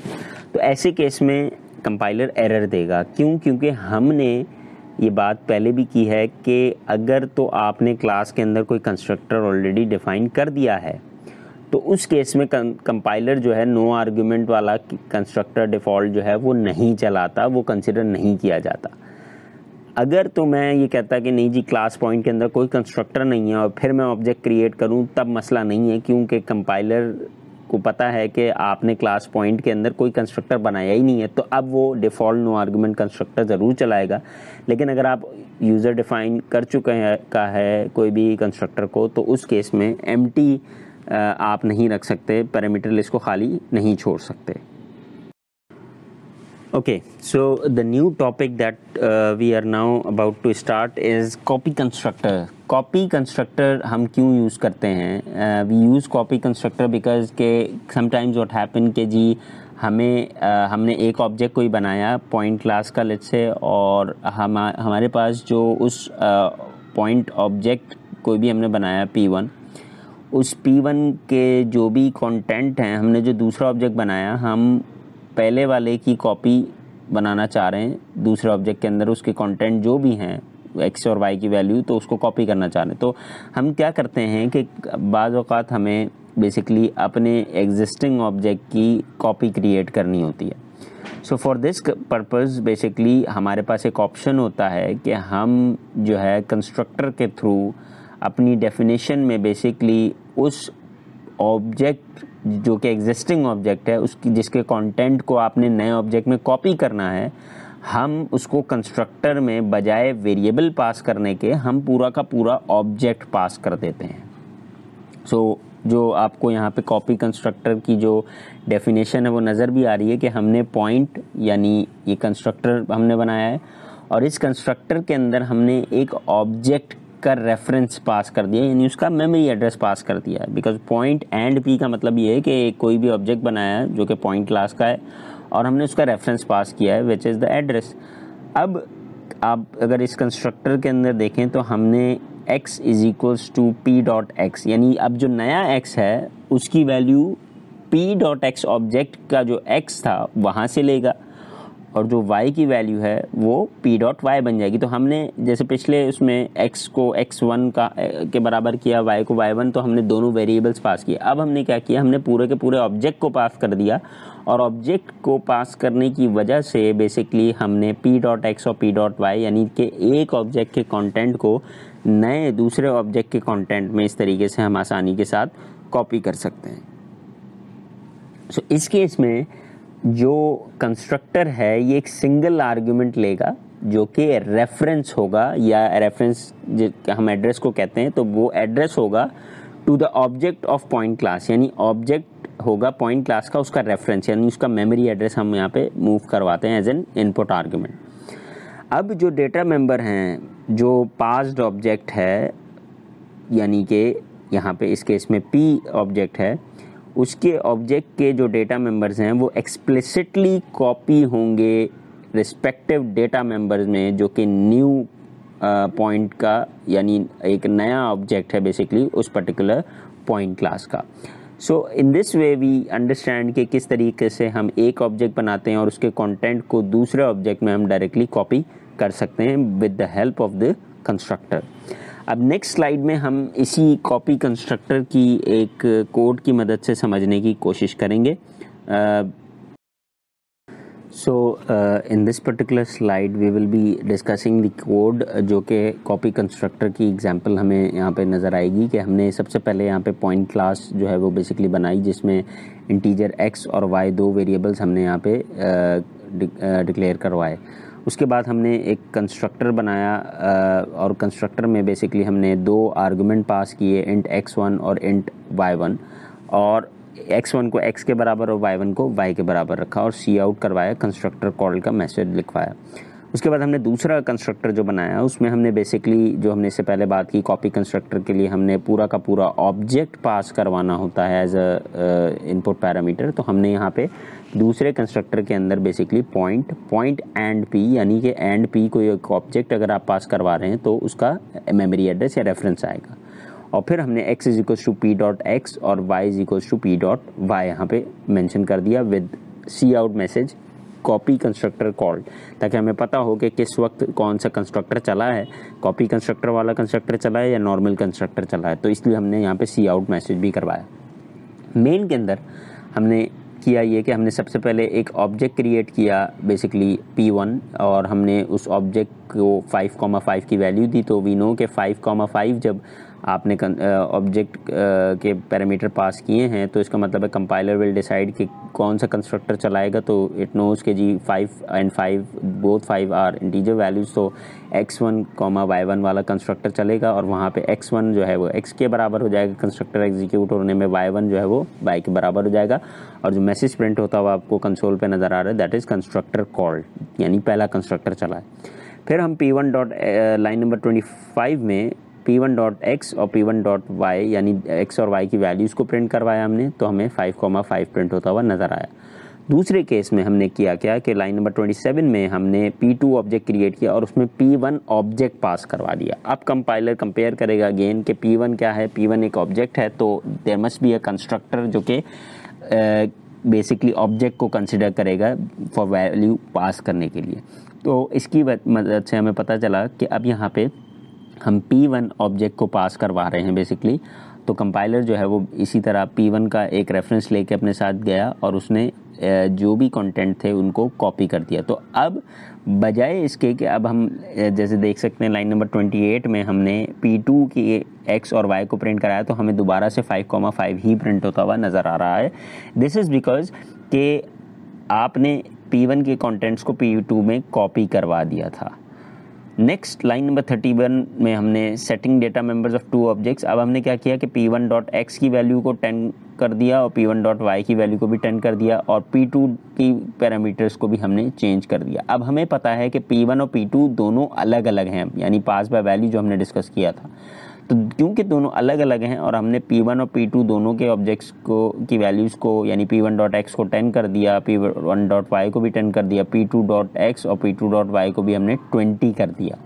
तो ऐसे केस में कंपाइलर एरर देगा। क्यों? क्योंकि हमने ये बात पहले भी की है कि अगर तो आपने क्लास के अंदर कोई कंस्ट्रक्टर ऑलरेडी डिफ़ाइन कर दिया है तो उस केस में कंपाइलर जो है नो आर्गुमेंट वाला कंस्ट्रक्टर डिफ़ॉल्ट जो है वो नहीं चलाता, वो कंसिडर नहीं किया जाता। अगर तो मैं ये कहता कि नहीं जी क्लास पॉइंट के अंदर कोई कंस्ट्रक्टर नहीं है और फिर मैं ऑब्जेक्ट क्रिएट करूं, तब मसला नहीं है, क्योंकि कंपाइलर को पता है कि आपने क्लास पॉइंट के अंदर कोई कंस्ट्रक्टर बनाया ही नहीं है, तो अब वो डिफ़ॉल्ट नो आर्गुमेंट कंस्ट्रक्टर ज़रूर चलाएगा। लेकिन अगर आप यूज़र डिफ़ाइन कर चुके हैं है कोई भी कंस्ट्रक्टर को, तो उस केस में एम्प्टी आप नहीं रख सकते, पैरामीटर लिस्ट को खाली नहीं छोड़ सकते। Okay, so the new topic that we are now about to start is copy constructor. Copy constructor हम क्यों यूज़ करते हैं? We use copy constructor because के sometimes what happen कि जी हमने एक ऑब्जेक्ट कोई बनाया पॉइंट क्लास का लेट्स से, और हमारे पास जो उस पॉइंट ऑब्जेक्ट कोई भी हमने बनाया P1, उस P1 के जो भी कंटेंट हैं, हमने जो दूसरा ऑब्जेक्ट बनाया, हम पहले वाले की कॉपी बनाना चाह रहे हैं दूसरे ऑब्जेक्ट के अंदर, उसके कंटेंट जो भी हैं x और y की वैल्यू, तो उसको कॉपी करना चाह रहे हैं। तो हम क्या करते हैं कि बाज़ औक़ात हमें बेसिकली अपने एग्जिस्टिंग ऑब्जेक्ट की कॉपी क्रिएट करनी होती है। So for this purpose basically हमारे पास एक ऑप्शन होता है कि हम जो है कंस्ट्रक्टर के थ्रू अपनी डेफिनेशन में बेसिकली उस ऑब्जेक्ट जो कि एग्जिस्टिंग ऑब्जेक्ट है उसकी जिसके कंटेंट को आपने नए ऑब्जेक्ट में कॉपी करना है, हम उसको कंस्ट्रक्टर में बजाय वेरिएबल पास करने के हम पूरा का पूरा ऑब्जेक्ट पास कर देते हैं। सो जो आपको यहाँ पे कॉपी कंस्ट्रक्टर की जो डेफिनेशन है वो नज़र भी आ रही है कि हमने पॉइंट यानी ये कंस्ट्रक्टर हमने बनाया है और इस कंस्ट्रक्टर के अंदर हमने एक ऑब्जेक्ट का रेफरेंस पास कर दिया, यानी उसका मेमोरी एड्रेस पास कर दिया है। बिकॉज पॉइंट एंड पी का मतलब ये है कि कोई भी ऑब्जेक्ट बनाया है जो कि पॉइंट क्लास का है और हमने उसका रेफरेंस पास किया है विच इज़ द एड्रेस। अब आप अगर इस कंस्ट्रक्टर के अंदर देखें तो हमने x is equals to P dot X, यानी अब जो नया x है उसकी value P dot X object का जो x था वहाँ से लेगा और जो y की वैल्यू है वो p डॉट y बन जाएगी। तो हमने जैसे पिछले उसमें x को x1 के बराबर किया, y को y1, तो हमने दोनों वेरिएबल्स पास किए। अब हमने क्या किया, हमने पूरे के पूरे ऑब्जेक्ट को पास कर दिया और ऑब्जेक्ट को पास करने की वजह से बेसिकली हमने p डॉट x और p डॉट y यानी कि एक ऑब्जेक्ट के कंटेंट को नए दूसरे ऑब्जेक्ट के कंटेंट में इस तरीके से हम आसानी के साथ कॉपी कर सकते हैं। सो इस केस में जो कंस्ट्रक्टर है ये एक सिंगल आर्गुमेंट लेगा जो कि रेफरेंस होगा, या रेफरेंस हम एड्रेस को कहते हैं, तो वो एड्रेस होगा to the object of point class, यानी ऑब्जेक्ट होगा पॉइंट क्लास का उसका रेफरेंस, यानी उसका मेमोरी एड्रेस हम यहाँ पे मूव करवाते हैं एज एन इनपुट आर्गुमेंट। अब जो डेटा मेंबर हैं जो पास्ड ऑब्जेक्ट है, यानी कि यहाँ पे इस केस में p ऑब्जेक्ट है, उसके ऑब्जेक्ट के जो डेटा मेंबर्स हैं वो एक्सप्लिसिटली कॉपी होंगे रिस्पेक्टिव डेटा मेंबर्स में जो कि न्यू पॉइंट का, यानी एक नया ऑब्जेक्ट है बेसिकली उस पर्टिकुलर पॉइंट क्लास का। So in this way we understand कि किस तरीके से हम एक ऑब्जेक्ट बनाते हैं और उसके कंटेंट को दूसरे ऑब्जेक्ट में हम डायरेक्टली कॉपी कर सकते हैं with the help of the constructor. अब नेक्स्ट स्लाइड में हम इसी कॉपी कंस्ट्रक्टर की एक कोड की मदद से समझने की कोशिश करेंगे। So in this particular slide we will be discussing the code जो कि कॉपी कंस्ट्रक्टर की एग्जांपल हमें यहाँ पे नज़र आएगी कि हमने सबसे पहले यहाँ पे पॉइंट क्लास जो है वो बेसिकली बनाई जिसमें इंटीजर x और y दो वेरिएबल्स हमने यहाँ पे डिक्लेयर करवाए उसके बाद हमने एक कंस्ट्रक्टर बनाया और कंस्ट्रक्टर में बेसिकली हमने 2 आर्गुमेंट पास किए, इंट x1 और इंट y1, और x1 को x के बराबर और y1 को y के बराबर रखा और सी आउट करवाया, कंस्ट्रक्टर कॉल का मैसेज लिखवाया। उसके बाद हमने दूसरा कंस्ट्रक्टर जो बनाया उसमें हमने बेसिकली जो हमने इससे पहले बात की, कॉपी कंस्ट्रक्टर के लिए हमने पूरा का पूरा ऑब्जेक्ट पास करवाना होता है एज अ इनपुट पैरामीटर। तो हमने यहाँ पे दूसरे कंस्ट्रक्टर के अंदर बेसिकली पॉइंट एंड पी, यानी कि एंड पी कोई एक ऑब्जेक्ट अगर आप पास करवा रहे हैं तो उसका मेमोरी एड्रेस या रेफरेंस आएगा। और फिर हमने x is equals to P dot X और y is equals to P dot Y यहाँ पे मेंशन कर दिया with C out message copy constructor called, ताकि हमें पता हो कि किस वक्त कौन सा कंस्ट्रक्टर चला है, कॉपी कंस्ट्रक्टर वाला कंस्ट्रक्टर चला है या नॉर्मल कंस्ट्रक्टर चला है। तो इसलिए हमने यहाँ पे सी आउट मैसेज भी करवाया। मेन के अंदर हमने किया ये कि हमने सबसे पहले एक ऑब्जेक्ट क्रिएट किया बेसिकली p1, और हमने उस ऑब्जेक्ट को 5,5 की वैल्यू दी। तो वी नो के 5,5 जब आपने ऑब्जेक्ट के पैरामीटर पास किए हैं तो इसका मतलब है कंपाइलर विल डिसाइड कि कौन सा कंस्ट्रक्टर चलाएगा। तो इट नोज के जी 5 and 5 both 5 are integer values, तो x1, y1 वाला कंस्ट्रक्टर चलेगा और वहाँ पे x1 जो है वो x के बराबर हो जाएगा कंस्ट्रक्टर एग्जीक्यूट होने में, y1 जो है वो y के बराबर हो जाएगा, और जो मैसेज प्रिंट होता हुआ आपको कंसोल पे नज़र आ रहा है दैट इज़ कंस्ट्रक्टर कॉल्ड, यानी पहला कंस्ट्रक्टर चला है। फिर हम p1 डॉट लाइन नंबर 25 में p1 डॉट एक्स और p1 डॉट वाई यानी x और y की वैल्यूज़ को प्रिंट करवाया हमने, तो हमें 5,5 प्रिंट होता हुआ नज़र आया। दूसरे केस में हमने किया क्या कि लाइन नंबर 27 में हमने p2 ऑब्जेक्ट क्रिएट किया और उसमें p1 ऑब्जेक्ट पास करवा दिया। अब कंपाइलर कंपेयर करेगा अगेन कि p1 क्या है, p1 एक ऑब्जेक्ट है, तो there must be a constructor जो कि बेसिकली ऑब्जेक्ट को कंसिडर करेगा फॉर वैल्यू पास करने के लिए। तो इसकी मदद से हमें पता चला कि अब यहाँ पे हम p1 ऑब्जेक्ट को पास करवा रहे हैं बेसिकली। तो कंपाइलर जो है वो इसी तरह p1 का एक रेफरेंस लेके अपने साथ गया और उसने जो भी कंटेंट थे उनको कॉपी कर दिया। तो अब बजाय इसके कि अब हम जैसे देख सकते हैं लाइन नंबर 28 में हमने p2 की x और y को प्रिंट कराया, तो हमें दोबारा से 5,5 ही प्रिंट होता हुआ नज़र आ रहा है। दिस इज़ बिकॉज कि आपने p1 के कंटेंट्स को p2 में कॉपी करवा दिया था। नेक्स्ट लाइन नंबर 31 में हमने setting data members of 2 objects. अब हमने क्या किया कि p1 डॉट एक्स की वैल्यू को 10 कर दिया और p1 डॉट वाई की वैल्यू को भी 10 कर दिया और p2 की पैरामीटर्स को भी हमने चेंज कर दिया। अब हमें पता है कि p1 और p2 दोनों अलग अलग हैं, यानी पास बाय वैल्यू जो हमने डिस्कस किया था। तो क्योंकि दोनों अलग अलग हैं और हमने p1 और p2 दोनों के ऑब्जेक्ट्स को की वैल्यूज़ को यानी p1 डॉट एक्स को 10 कर दिया, p1 डॉट वाई को भी 10 कर दिया, p2 डॉट एक्स और p2 डॉट वाई को भी हमने 20 कर दिया।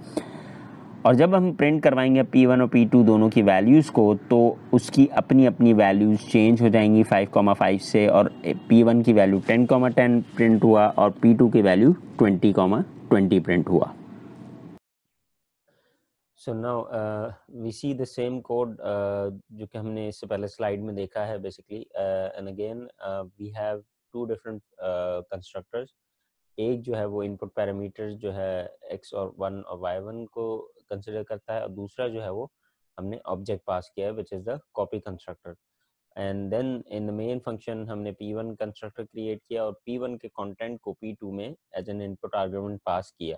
और जब हम प्रिंट करवाएंगे p1 और p2 दोनों की वैल्यूज़ को, तो उसकी अपनी अपनी वैल्यूज़ चेंज हो जाएंगी 5,5 से, और p1 की वैल्यू 10,10 प्रिंट हुआ और p2 की वैल्यू 20,20 प्रिंट हुआ। So now we see the same code जो कि हमने इससे पहले स्लाइड में देखा है basically, and again we have 2 different constructors. एक जो है वो इनपुट पैरामीटर्स जो है x और 1 और y1 को कंसिडर करता है, और दूसरा जो है वो हमने ऑब्जेक्ट पास किया है which is the copy constructor. And then in the main function हमने p1 कंस्ट्रक्टर क्रिएट किया और p1 के कंटेंट को p2 में as an input argument pass किया।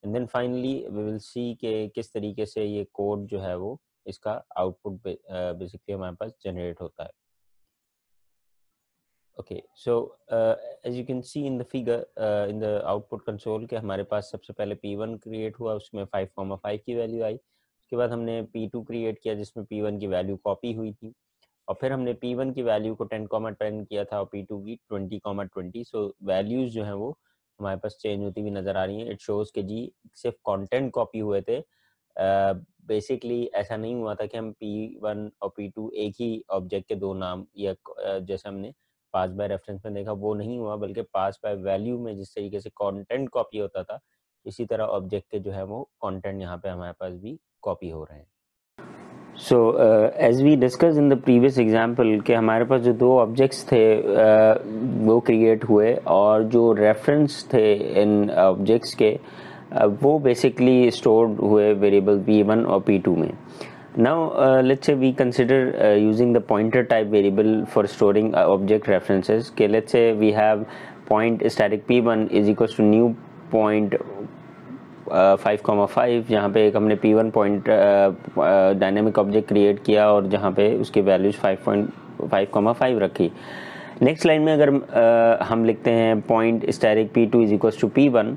And then finally we will see कि किस तरीके से ये कोड जो है वो इसका आउटपुट बेसिकली हमारे पास जनरेट होता है। Okay, so as you can see in the figure in the output console के हमारे पास सबसे पहले p1 क्रिएट हुआ, उसमें 5,5 की वैल्यू आई। उसके बाद हमने p2 क्रिएट किया जिसमें p1 की वैल्यू कॉपी हुई थी, और फिर हमने p1 की वैल्यू को 10,10 किया था और p2 की 20,20। सो वैल्यूज़ जो हैं वो हमारे पास चेंज होती हुई नज़र आ रही हैं। इट शोज़ कि जी सिर्फ कंटेंट कॉपी हुए थे, बेसिकली ऐसा नहीं हुआ था कि हम p1 और p2 एक ही ऑब्जेक्ट के दो नाम या जैसे हमने पास बाय रेफरेंस में देखा वो नहीं हुआ, बल्कि पास बाय वैल्यू में जिस तरीके से कंटेंट कॉपी होता था इसी तरह ऑब्जेक्ट के जो है वो कंटेंट यहाँ पे हमारे पास भी कॉपी हो रहे हैं। So as we discuss in the previous example कि हमारे पास जो 2 ऑब्जेक्ट्स थे वो क्रिएट हुए और जो रेफरेंस थे इन ऑब्जेक्ट्स के वो बेसिकली स्टोर्ड हुए वेरिएबल p1 और p2 में। Now let's say we consider using the pointer type variable for storing object references. Okay, let's say we have point static p1 is equals to new point 5,5 जहाँ पे एक हमने P1 point dynamic object create किया और जहाँ पे उसकी values 5,5 रखी। नेक्स्ट लाइन में अगर हम लिखते हैं point static P2 is equal to P1,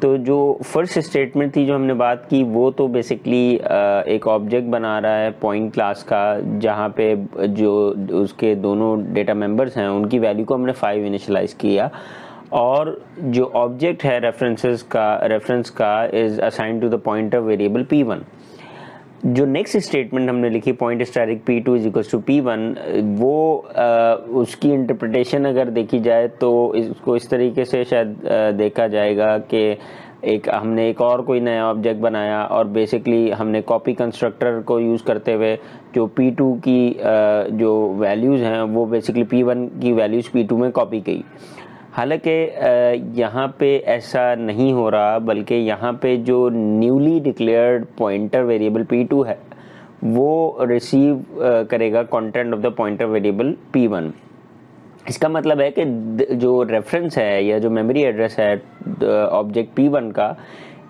तो जो फर्स्ट स्टेटमेंट थी जो हमने बात की वो तो बेसिकली एक ऑब्जेक्ट बना रहा है पॉइंट क्लास का, जहाँ पे जो उसके दोनों डेटा मेंबर्स हैं उनकी वैल्यू को हमने 5 इनिशियलाइज किया, और जो ऑब्जेक्ट है रेफरेंस का is assigned to the pointer variable P1। जो नेक्स्ट स्टेटमेंट हमने लिखी point static P2 is equal to P1, वो उसकी इंटरप्रिटेशन अगर देखी जाए तो इसको इस तरीके से शायद देखा जाएगा कि हमने एक और कोई नया ऑब्जेक्ट बनाया और बेसिकली हमने कॉपी कंस्ट्रक्टर को यूज़ करते हुए जो P2 की जो वैल्यूज़ हैं वो बेसिकली P1 की वैल्यूज़ P2 में कॉपी की। हालांकि यहाँ पे ऐसा नहीं हो रहा, बल्कि यहाँ पे जो newly declared pointer variable P2 है वो रिसीव करेगा content of the pointer variable P1। इसका मतलब है कि जो रेफरेंस है या जो मेमोरी एड्रेस है ऑब्जेक्ट P1 का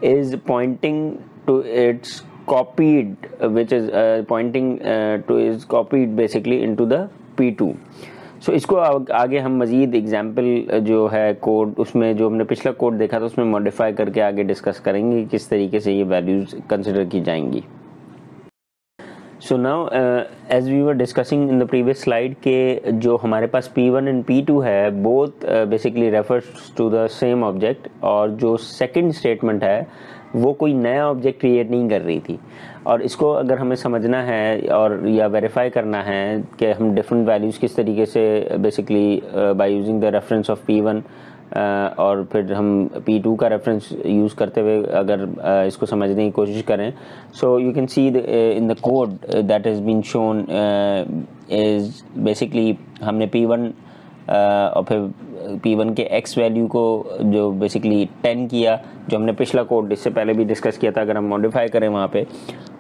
is pointing to its copied which is pointing to is copied basically into the P2। सो इसको आगे हम मज़ीद एग्जाम्पल जो है कोड, उसमें जो हमने पिछला कोड देखा था उसमें मॉडिफाई करके आगे डिस्कस करेंगे किस तरीके से ये वैल्यूज़ कंसिडर की जाएंगी। So now as we were discussing in the previous slide के जो हमारे पास P1 एंड P2 है both basically refers to the same object, और जो सेकंड स्टेटमेंट है वो कोई नया ऑब्जेक्ट क्रिएट नहीं कर रही थी। और इसको अगर हमें समझना है और या वेरीफाई करना है कि हम डिफरेंट वैल्यूज़ किस तरीके से basically by using the reference of P1 और फिर हम P2 का रेफरेंस यूज़ करते हुए अगर इसको समझने की कोशिश करें, so you can see in the code that is been shown is basically हमने P1 और फिर P1 के x वैल्यू को जो बेसिकली 10 किया, जो हमने पिछला कोड इससे पहले भी डिस्कस किया था, अगर हम मॉडिफाई करें वहाँ पे,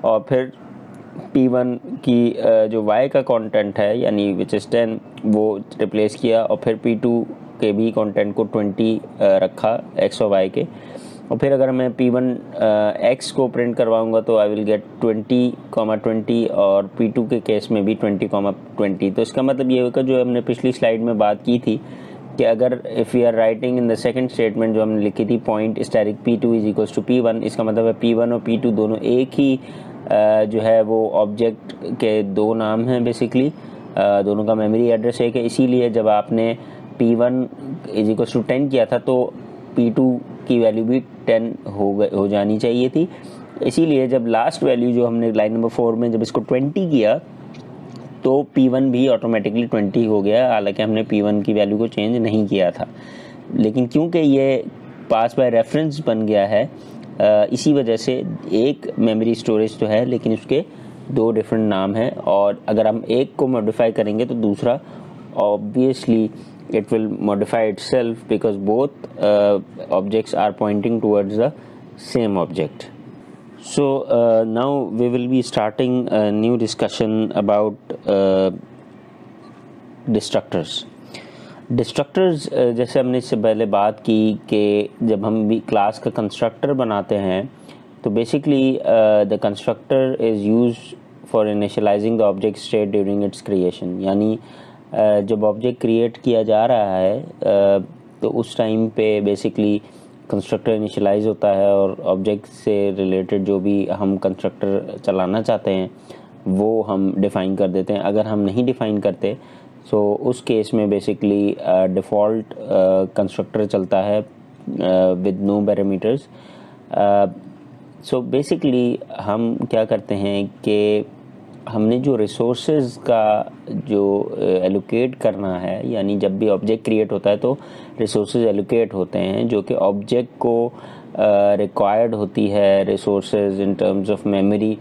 और फिर P1 की जो y का कंटेंट है यानी विच इज़ 10 वो रिप्लेस किया, और फिर P2 के भी कंटेंट को 20 रखा x और y के, और फिर अगर मैं P1 x को प्रिंट करवाऊंगा तो आई विल गेट 20,20 और P2 के केस में भी 20,20। तो इसका मतलब ये होगा जो हमने पिछली स्लाइड में बात की थी कि अगर if we are writing in the second statement जो हमने लिखी थी point static P2 is equals to P1, इसका मतलब है P1 और P2 दोनों एक ही जो है वो ऑब्जेक्ट के दो नाम हैं बेसिकली, दोनों का मेमोरी एड्रेस एक है। इसीलिए जब आपने P1 इज इक्वल्स टू 10 किया था तो P2 की वैल्यू भी 10 हो जानी चाहिए थी। इसीलिए जब लास्ट वैल्यू जो हमने लाइन नंबर 4 में जब इसको 20 किया तो P1 भी ऑटोमेटिकली 20 हो गया, हालांकि हमने P1 की वैल्यू को चेंज नहीं किया था। लेकिन क्योंकि ये पास बाय रेफरेंस बन गया है, इसी वजह से एक मेमोरी स्टोरेज तो है लेकिन उसके दो डिफरेंट नाम हैं, और अगर हम एक को मॉडिफाई करेंगे तो दूसरा obviously it will modify itself because both objects are pointing towards the same object. So now we will be starting a new discussion about destructors. Destructors जैसे हमने इससे पहले बात की कि जब हम भी क्लास का कंस्ट्रक्टर बनाते हैं तो basically the constructor is used for initializing the object state during its creation, यानी जब ऑब्जेक्ट क्रिएट किया जा रहा है तो उस टाइम पे बेसिकली कंस्ट्रक्टर इनिशियलाइज होता है और ऑब्जेक्ट से रिलेटेड जो भी हम कंस्ट्रक्टर चलाना चाहते हैं वो हम डिफ़ाइन कर देते हैं। अगर हम नहीं डिफ़ाइन करते तो उस केस में बेसिकली डिफ़ॉल्ट कंस्ट्रक्टर चलता है with no parameters. So basically हम क्या करते हैं कि हमने जो रिसोर्सेज का जो एलोकेट करना है, यानी जब भी ऑब्जेक्ट क्रिएट होता है तो रिसोर्सेज एलोकेट होते हैं जो कि ऑब्जेक्ट को रिक्वायर्ड होती है resources in terms of memory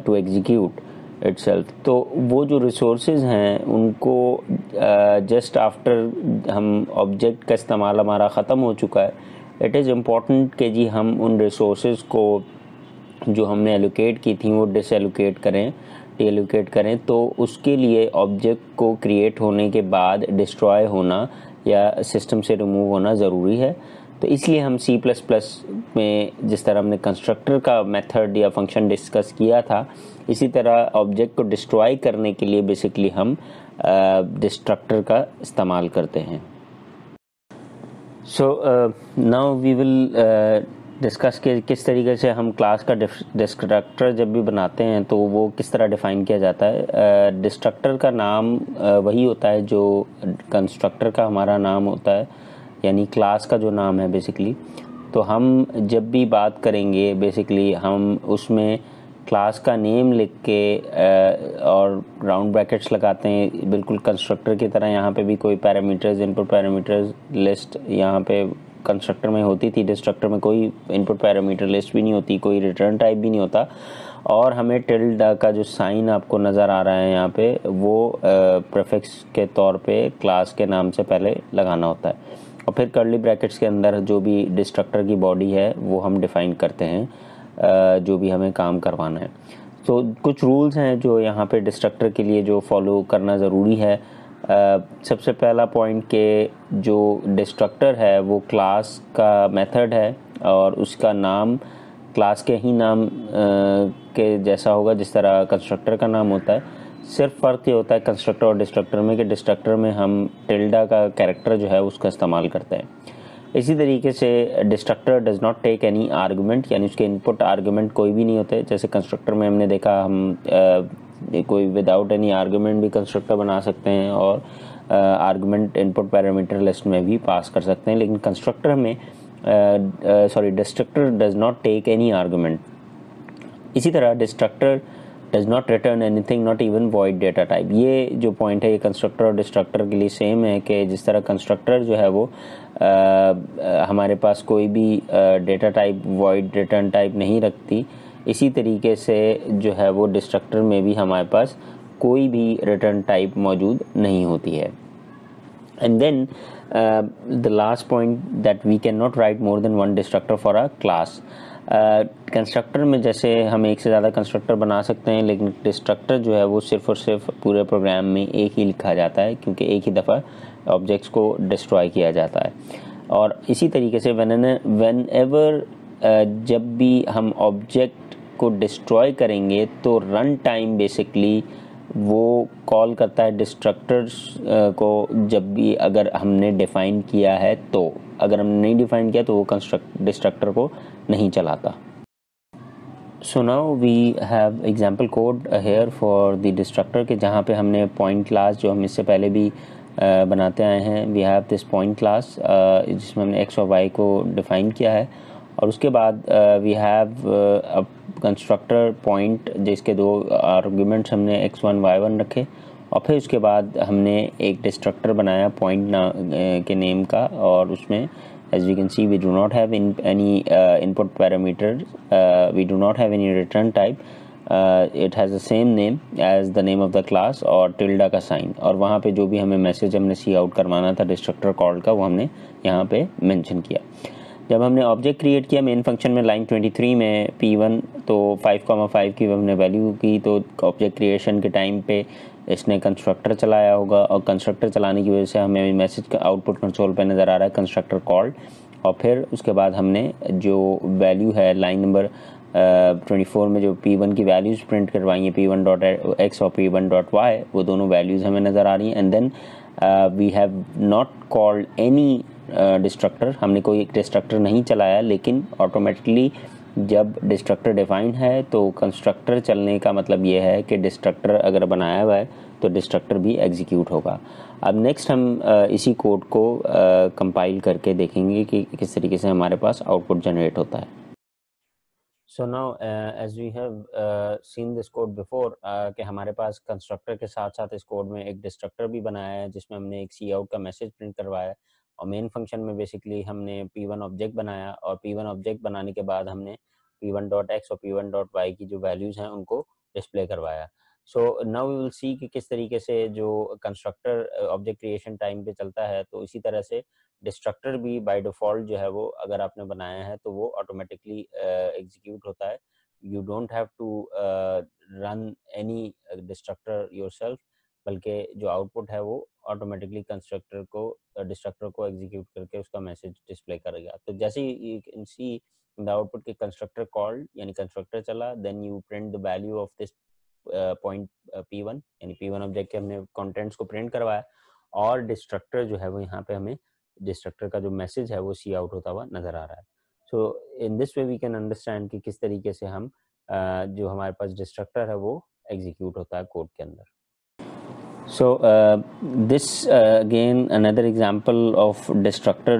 to execute itself. तो वो जो रिसोर्सेज हैं उनको जस्ट आफ्टर हम ऑब्जेक्ट का इस्तेमाल हमारा ख़त्म हो चुका है, इट इज़ इम्पॉर्टेंट कि जी हम उन रिसोर्सेज को जो हमने एलोकेट की थी वो डिसएलोकेट करें, डीएलोकेट करें। तो उसके लिए ऑब्जेक्ट को क्रिएट होने के बाद डिस्ट्रॉय होना या सिस्टम से रिमूव होना ज़रूरी है। तो इसलिए हम C++ में जिस तरह हमने कंस्ट्रक्टर का मेथड या फंक्शन डिस्कस किया था, इसी तरह ऑब्जेक्ट को डिस्ट्रॉय करने के लिए बेसिकली हम डिस्ट्रक्टर का इस्तेमाल करते हैं। So now we will discuss के किस तरीके से हम क्लास का डिस्ट्रक्टर जब भी बनाते हैं तो वो किस तरह डिफ़ाइन किया जाता है। डिस्ट्रक्टर का नाम वही होता है जो कंस्ट्रक्टर का हमारा नाम होता है, यानी क्लास का जो नाम है बेसिकली। तो हम जब भी बात करेंगे बेसिकली हम उसमें क्लास का नेम लिख के और राउंड ब्रैकेट्स लगाते हैं, बिल्कुल कंस्ट्रक्टर की तरह। यहाँ पे भी कोई पैरामीटर्स, इनपुट पैरामीटर्स लिस्ट यहाँ पे कंस्ट्रक्टर में होती थी, डिस्ट्रक्टर में कोई इनपुट पैरामीटर लिस्ट भी नहीं होती, कोई रिटर्न टाइप भी नहीं होता। और हमें टिल्ड का जो साइन आपको नज़र आ रहा है यहाँ पे, वो प्रीफिक्स के तौर पे क्लास के नाम से पहले लगाना होता है, और फिर कर्ली ब्रैकेट्स के अंदर जो भी डिस्ट्रक्टर की बॉडी है वो हम डिफ़ाइन करते हैं, जो भी हमें काम करवाना है। तो कुछ रूल्स हैं जो यहाँ पे डिस्ट्रक्टर के लिए जो फॉलो करना ज़रूरी है। सबसे पहला पॉइंट के जो डिस्ट्रक्टर है वो क्लास का मेथड है और उसका नाम क्लास के ही नाम के जैसा होगा जिस तरह कंस्ट्रक्टर का नाम होता है। सिर्फ फ़र्क ये होता है कंस्ट्रक्टर और डिस्ट्रक्टर में कि डिस्ट्रक्टर में हम टिल्डा का कैरेक्टर जो है उसका इस्तेमाल करते हैं। इसी तरीके से destructor does not take any argument, यानी उसके इनपुट आर्गुमेंट कोई भी नहीं होते। जैसे कंस्ट्रक्टर में हमने देखा हम कोई विदाउट एनी आर्गुमेंट भी कंस्ट्रक्टर बना सकते हैं और आर्गुमेंट इनपुट पैरामीटर लिस्ट में भी पास कर सकते हैं, लेकिन कंस्ट्रक्टर में destructor does not take any argument. इसी तरह destructor does not return anything, not even void data type. ये जो पॉइंट है ये कंस्ट्रक्टर और डिस्ट्रक्टर के लिए सेम है कि जिस तरह कंस्ट्रक्टर जो है वो हमारे पास कोई भी data type void return type नहीं रखती, इसी तरीके से जो है वो डिस्ट्रक्टर में भी हमारे पास कोई भी रिटर्न टाइप मौजूद नहीं होती है। And then the last point that we cannot write more than one destructor for a class. Constructor में जैसे हम एक से ज़्यादा कंस्ट्रक्टर बना सकते हैं, लेकिन डिस्ट्रक्टर जो है वो सिर्फ और सिर्फ पूरे प्रोग्राम में एक ही लिखा जाता है, क्योंकि एक ही दफ़ा ऑब्जेक्ट्स को डिस्ट्रॉय किया जाता है। और इसी तरीके से व्हेन एवर जब भी हम ऑब्जेक्ट को डिस्ट्रॉय करेंगे तो रन टाइम बेसिकली वो कॉल करता है डिस्ट्रक्टर्स को, जब भी अगर हमने डिफ़ाइन किया है तो। अगर हमने नहीं डिफ़ाइन किया तो वो डिस्ट्रक्टर को नहीं चलाता। So now we have example code here for the destructor के, जहाँ पे हमने पॉइंट क्लास जो हम इससे पहले भी बनाते आए हैं, we have this point class जिसमें हमने एक्स और वाई को डिफ़ाइन किया है। और उसके बाद वी हैव कंस्ट्रक्टर पॉइंट जिसके दो आर्गुमेंट्स हमने x1 y1 रखे, और फिर उसके बाद हमने एक डिस्ट्रक्टर बनाया पॉइंट के नेम का, और उसमें as we can see we do not have any input parameter, we do not have any return type, it has the same name as the name of the class और tilde का sign. और वहाँ पे जो भी हमें message हमने C out करवाना था डिस्ट्रक्टर कॉल का वो हमने यहाँ पे मेंशन किया। जब हमने ऑब्जेक्ट क्रिएट किया मेन फंक्शन में लाइन 23 में P1 तो 5,5 की हमने वैल्यू की, तो ऑब्जेक्ट क्रिएशन के टाइम पे इसने कंस्ट्रक्टर चलाया होगा, और कंस्ट्रक्टर चलाने की वजह से हमें मैसेज का आउटपुट कंसोल पे नज़र आ रहा है कंस्ट्रक्टर कॉल्ड। और फिर उसके बाद हमने जो वैल्यू है लाइन नंबर 24 में जो P1 की वैल्यूज़ प्रिंट करवाई हैं, P1.x और P1.y, वो दोनों वैल्यूज़ हमें नज़र आ रही हैं। And then we have not called any destructor, हमने कोई एक डिस्ट्रक्टर नहीं चलाया, लेकिन ऑटोमेटिकली जब डिस्ट्रक्टर डिफाइंड है तो कंस्ट्रक्टर चलने का मतलब ये है कि डिस्ट्रक्टर अगर बनाया हुआ है तो डिस्ट्रक्टर भी एग्जीक्यूट होगा। अब नेक्स्ट हम इसी कोड को कंपाइल करके देखेंगे कि किस तरीके से हमारे पास आउटपुट जनरेट होता है। So now as we have seen this code before कि हमारे पास कंस्ट्रक्टर के साथ साथ इस कोड में एक डिस्ट्रक्टर भी बनाया है जिसमें हमने एक सी आउट का मैसेज प्रिंट करवाया है, और मेन फंक्शन में बेसिकली हमने P1 ऑब्जेक्ट बनाया, और P1 ऑब्जेक्ट बनाने के बाद हमने P1.x और P1.y की जो वैल्यूज़ हैं उनको डिस्प्ले करवाया। So now we will see कि किस तरीके से जो कंस्ट्रक्टर ऑब्जेक्ट क्रिएशन टाइम पे चलता है, तो इसी तरह से डिस्ट्रक्टर भी बाय डिफ़ॉल्ट जो है वो अगर आपने बनाया है तो वो ऑटोमेटिकली एग्जीक्यूट होता है। You don't have to run any destructor yourself, बल्कि जो आउटपुट है वो ऑटोमेटिकली कंस्ट्रक्टर को डिस्ट्रक्टर को एग्जीक्यूट करके उसका मैसेज डिस्प्ले करेगा। तो जैसे you can see the output के कंस्ट्रक्टर कॉल्ड यानी कंस्ट्रक्टर चला, then you print the value of this point P1 यानी P1 ऑब्जेक्ट के हमने कंटेंट्स को प्रिंट करवाया, और डिस्ट्रक्टर जो है वो यहाँ पे हमें डिस्ट्रक्टर का जो मैसेज है वो सी आउट होता हुआ नज़र आ रहा है। So in this way we can understand कि किस तरीके से हम जो हमारे पास डिस्ट्रक्टर है वो एग्जीक्यूट होता है कोड के अंदर। So this again another example of destructor.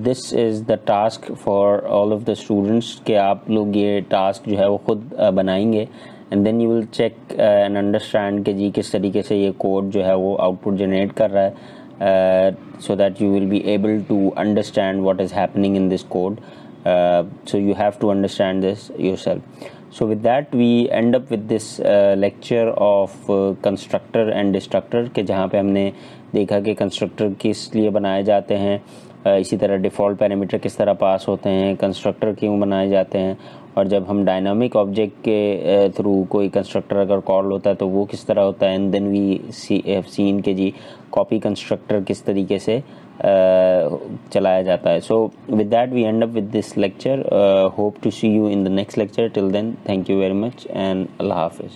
This is the task for all of the students कि आप लोग ये task जो है वो खुद बनाएंगे, and then you will check and understand कि जी किस तरीके से ये code जो है वो output generate कर रहा है, so that you will be able to understand what is happening in this code. So you have to understand this yourself. So with that we end up with this lecture of constructor and destructor के जहाँ पे हमने देखा कि constructor किस लिए बनाए जाते हैं, इसी तरह डिफ़ॉल्ट पैरामीटर किस तरह पास होते हैं, कंस्ट्रक्टर क्यों बनाए जाते हैं, और जब हम डायनामिक ऑब्जेक्ट के थ्रू कोई कंस्ट्रक्टर अगर कॉल होता है तो वो किस तरह होता है, and then we have seen के जी कॉपी कंस्ट्रक्टर किस तरीके से चलाया जाता है. So with that we end up with this lecture. Hope to see you in the next lecture. Till then thank you very much and अल्लाह हाफिज़.